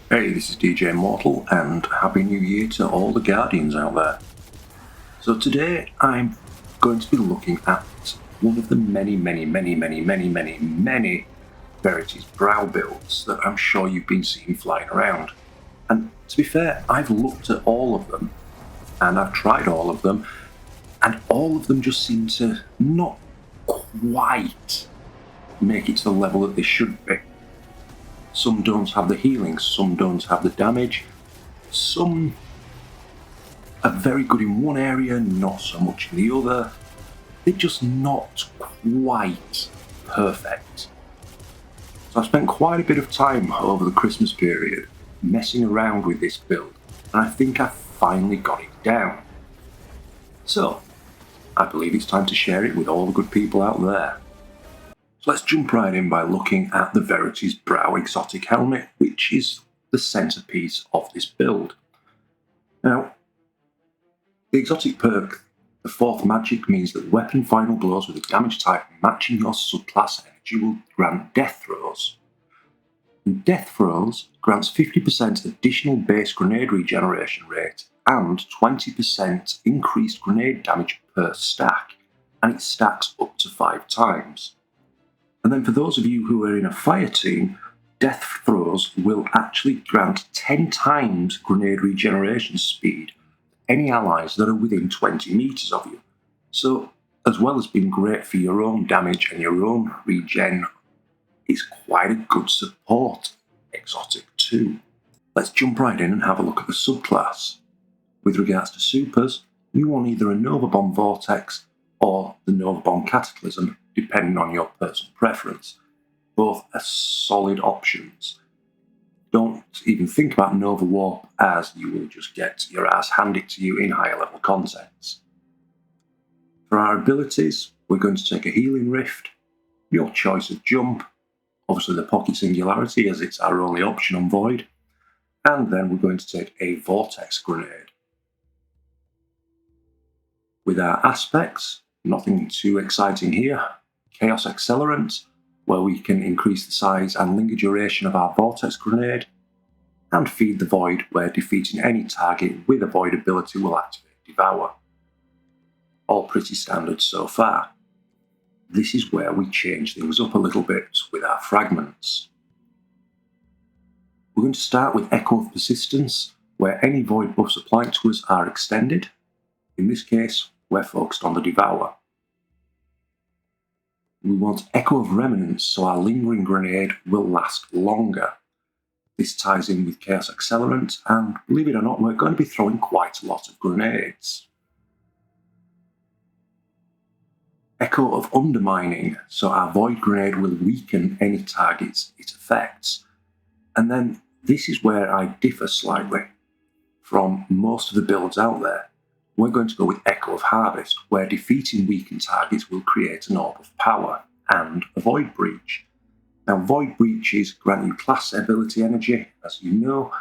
Hey, this is DJ Mortal, and Happy New Year to all the Guardians out there. So today I'm going to be looking at one of the many Verity's brow builds that I'm sure you've been seeing flying around. And to be fair, I've looked at all of them, and I've tried all of them, and all of them just seem to not quite make it to the level that they should be. Some don't have the healing, some don't have the damage, some are very good in one area, not so much in the other. They're just not quite perfect. So I spent quite a bit of time over the Christmas period messing around with this build, and I think I finally got it down. So, I believe it's time to share it with all the good people out there. So let's jump right in by looking at the Verity's Brow Exotic Helmet, which is the centerpiece of this build. Now, the exotic perk, the fourth magic, means that weapon final blows with a damage type matching your subclass energy will grant death throws. And death throws grants 50% additional base grenade regeneration rate and 20% increased grenade damage per stack, and it stacks up to 5 times. And then for those of you who are in a fire team, death throws will actually grant 10 times grenade regeneration speed any allies that are within 20 meters of you. So, as well as being great for your own damage and your own regen, it's quite a good support exotic too. Let's jump right in and have a look at the subclass. With regards to supers, you want either a Nova Bomb Vortex or the Nova Bomb Cataclysm, depending on your personal preference. Both are solid options. Don't even think about Nova Warp, as you will just get your ass handed to you in higher level contents. For our abilities, we're going to take a Healing Rift, your choice of jump, obviously the Pocket Singularity as it's our only option on Void, and then we're going to take a Vortex Grenade. With our aspects, nothing too exciting here. Chaos Accelerant, where we can increase the size and linger duration of our Vortex Grenade, and Feed the Void, where defeating any target with a Void ability will activate Devour. All pretty standard so far. This is where we change things up a little bit with our fragments. We're going to start with Echo of Persistence, where any Void buffs applied to us are extended. In this case, we're focused on the Devour. We want Echo of Remnants, so our Lingering Grenade will last longer. This ties in with Chaos Accelerant, and believe it or not, we're going to be throwing quite a lot of grenades. Echo of Undermining, so our Void Grenade will weaken any targets it affects. And then this is where I differ slightly from most of the builds out there. We're going to go with Echo of Harvest, where defeating weakened targets will create an Orb of Power and a Void Breach. Now, Void Breaches grant you class ability energy, as you know,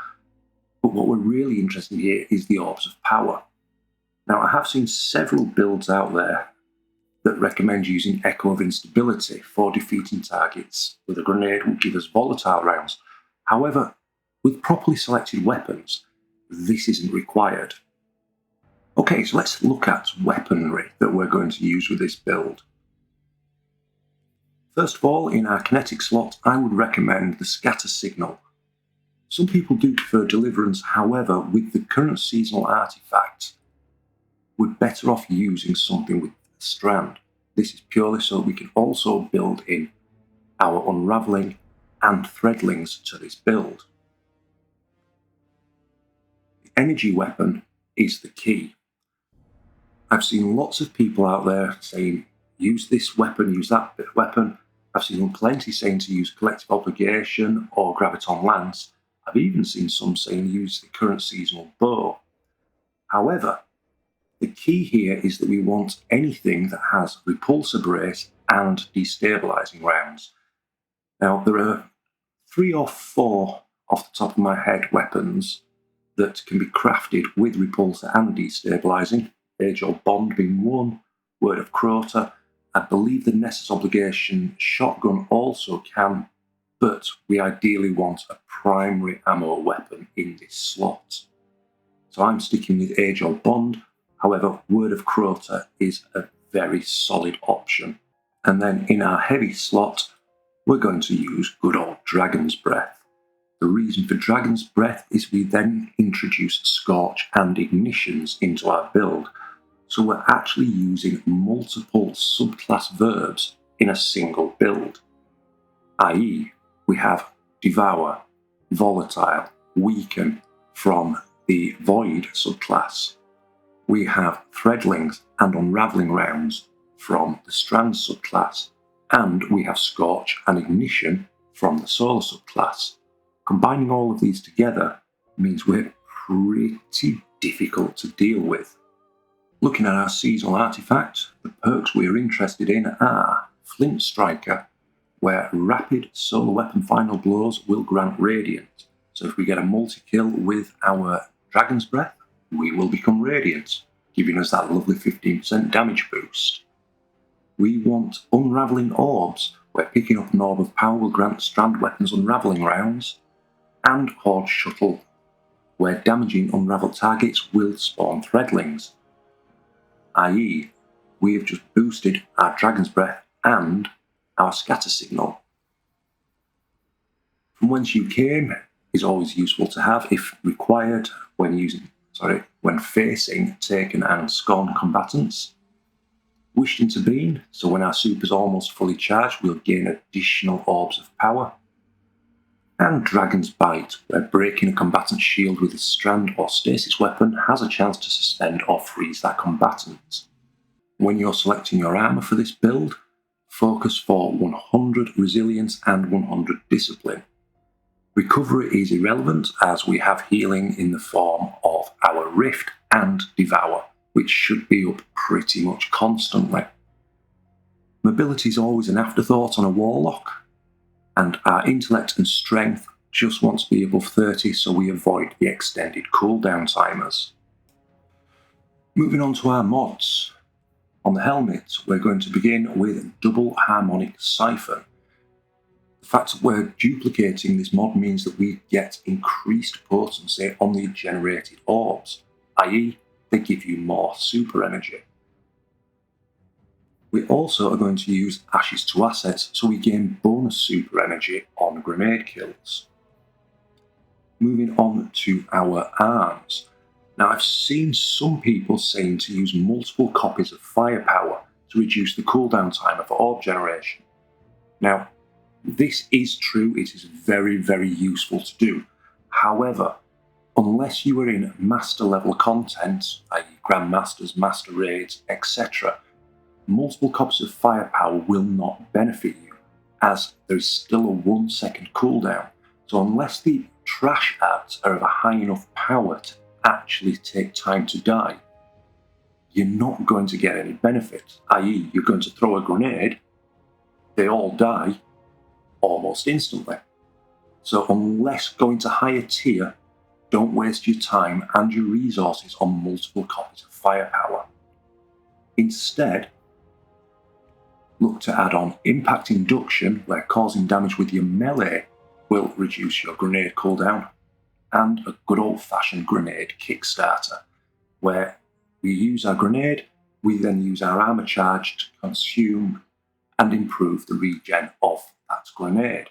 but what we're really interested in here is the Orbs of Power. Now, I have seen several builds out there that recommend using Echo of Instability for defeating targets with a grenade will give us volatile rounds. However, with properly selected weapons, this isn't required. Okay, so let's look at weaponry that we're going to use with this build. First of all, in our kinetic slot, I would recommend the Scatter Signal. Some people do prefer Deliverance, however, with the current seasonal artifact, we're better off using something with Strand. This is purely so we can also build in our Unravelling and Threadlings to this build. The energy weapon is the key. I've seen lots of people out there saying, use this weapon, use that weapon. I've seen plenty saying to use Collective Obligation or Graviton Lance. I've even seen some saying use the current seasonal bow. However, the key here is that we want anything that has Repulsor Brace and Destabilizing rounds. Now, there are 3 or 4 off the top of my head weapons that can be crafted with Repulsor and Destabilizing. Age-Old Bond being one, Word of Crota. I believe the Nessus Obligation shotgun also can, but we ideally want a primary ammo weapon in this slot. So I'm sticking with Age or Bond, however Word of Crota is a very solid option. And then in our heavy slot, we're going to use good old Dragon's Breath. The reason for Dragon's Breath is we then introduce Scorch and Ignitions into our build, so we're actually using multiple subclass verbs in a single build. I.e., we have Devour, Volatile, Weaken from the Void subclass. We have Threadlings and Unravelling rounds from the Strand subclass, and we have Scorch and Ignition from the Solar subclass. Combining all of these together means we're pretty difficult to deal with. Looking at our seasonal artifact, the perks we're interested in are Flint Striker, where rapid solar weapon final blows will grant Radiant. So if we get a multi-kill with our Dragon's Breath, we will become Radiant, giving us that lovely 15% damage boost. We want Unravelling Orbs, where picking up an Orb of Power will grant Strand Weapons Unravelling rounds, and Horde Shuttle, where damaging unravelled targets will spawn Threadlings. I.e., we have just boosted our Dragon's Breath and our Scatter Signal. From Whence You Came is always useful to have if required when facing taken and scorned combatants. Wished Into Being, so when our super's almost fully charged, we'll gain additional orbs of power. And Dragon's Bite, where breaking a combatant's shield with a strand or stasis weapon has a chance to suspend or freeze that combatant. When you're selecting your armour for this build, focus for 100 resilience and 100 discipline. Recovery is irrelevant as we have healing in the form of our Rift and Devour, which should be up pretty much constantly. Mobility is always an afterthought on a Warlock, and our intellect and strength just want to be above 30, so we avoid the extended cooldown timers. Moving on to our mods. On the helmet, we're going to begin with Double Harmonic Siphon. The fact that we're duplicating this mod means that we get increased potency on the generated orbs, i.e. they give you more super energy. We also are going to use Ashes to Assets, so we gain bonus super energy on grenade kills. Moving on to our arms. Now I've seen some people saying to use multiple copies of Firepower to reduce the cooldown timer for orb generation. Now, this is true, it is very, very useful to do. However, unless you are in master level content, i.e. Grandmasters, Master Raids, etc., multiple copies of Firepower will not benefit you, as there is still a 1 second cooldown. So unless the trash ads are of a high enough power to actually take time to die, you're not going to get any benefit, i.e. you're going to throw a grenade, they all die almost instantly. So unless going to higher tier, don't waste your time and your resources on multiple copies of Firepower. Instead, look to add on Impact Induction, where causing damage with your melee will reduce your grenade cooldown, and a good old-fashioned grenade Kickstarter, where we use our grenade, we then use our armour charge to consume and improve the regen of that grenade.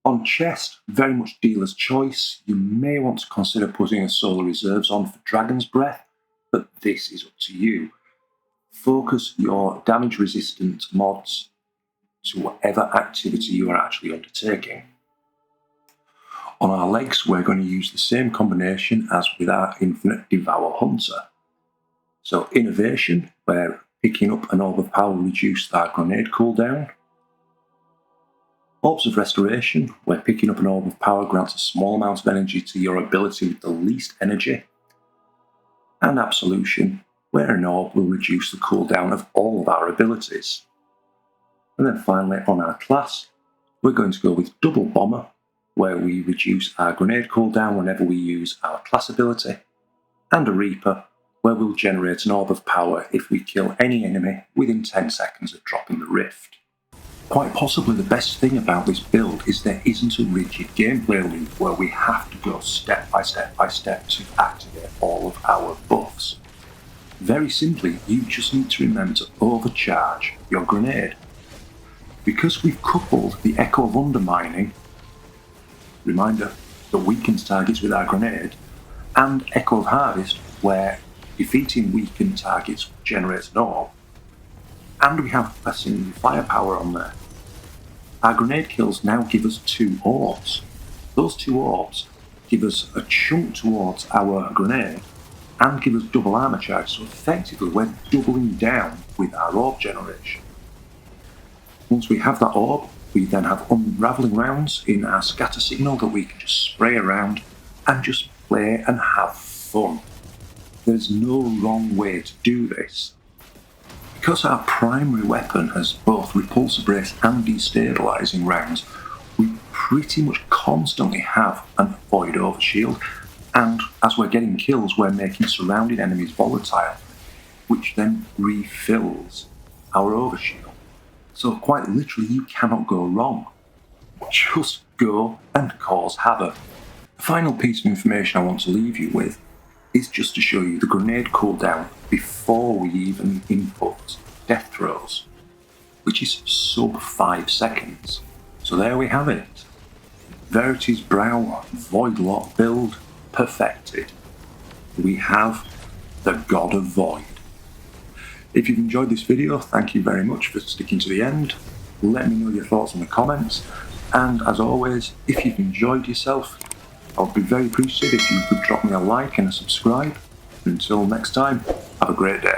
On chest, very much dealer's choice. You may want to consider putting a Solar Reserves on for Dragon's Breath, but this is up to you. Focus your damage resistant mods to whatever activity you are actually undertaking. On our legs, we're going to use the same combination as with our Infinite Devour Hunter. So Innovation, where picking up an Orb of Power will reduce our grenade cooldown. Orbs of Restoration, where picking up an Orb of Power grants a small amount of energy to your ability with the least energy. And Absolution, where an orb will reduce the cooldown of all of our abilities. And then finally, on our class, we're going to go with Double Bomber, where we reduce our grenade cooldown whenever we use our class ability, and a Reaper, where we'll generate an Orb of Power if we kill any enemy within 10 seconds of dropping the Rift. Quite possibly the best thing about this build is there isn't a rigid gameplay loop where we have to go step by step by step to activate all of our buffs. Very simply, you just need to remember to overcharge your grenade. Because we've coupled the Echo of Undermining, reminder that weakens targets with our grenade, and Echo of Harvest, where defeating weakened targets generates an orb, and we have passing firepower on there. Our grenade kills now give us 2 orbs. Those 2 orbs give us a chunk towards our grenade and give us double armor charge, so effectively we're doubling down with our orb generation. Once we have that orb, we then have unravelling rounds in our scatter signal that we can just spray around and just play and have fun. There's no wrong way to do this. Because our primary weapon has both repulsor brace and destabilising rounds, we pretty much constantly have an void overshield, and as we're getting kills, we're making surrounding enemies volatile, which then refills our overshield. So quite literally, you cannot go wrong. Just go and cause havoc. The final piece of information I want to leave you with is just to show you the grenade cooldown before we even input death throws, which is sub 5 seconds. So there we have it. Verity's Brow Void Lock build perfected. We have the God of Void. If you've enjoyed this video, thank you very much for sticking to the end. Let me know your thoughts in the comments, and as always, if you've enjoyed yourself, I would be very appreciative if you could drop me a like and a subscribe. Until next time, have a great day.